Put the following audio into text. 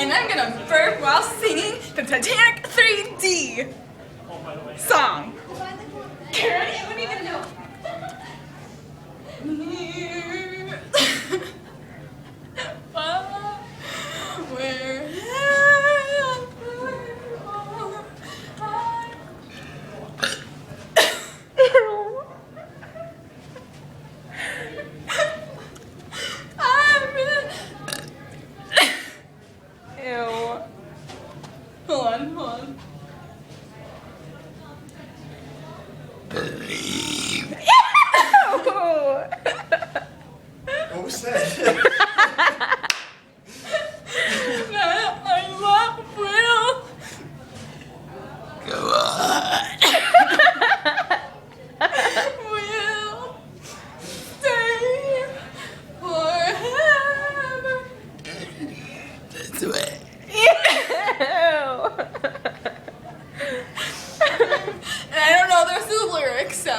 and I'm gonna burp while singing the Titanic 3D song. Ready? I wouldn't even know. Ew. Hold on. Believe. What was that? That I love Will. Go on. Will stay forever. That's way. And I don't know the rest of the lyrics, so.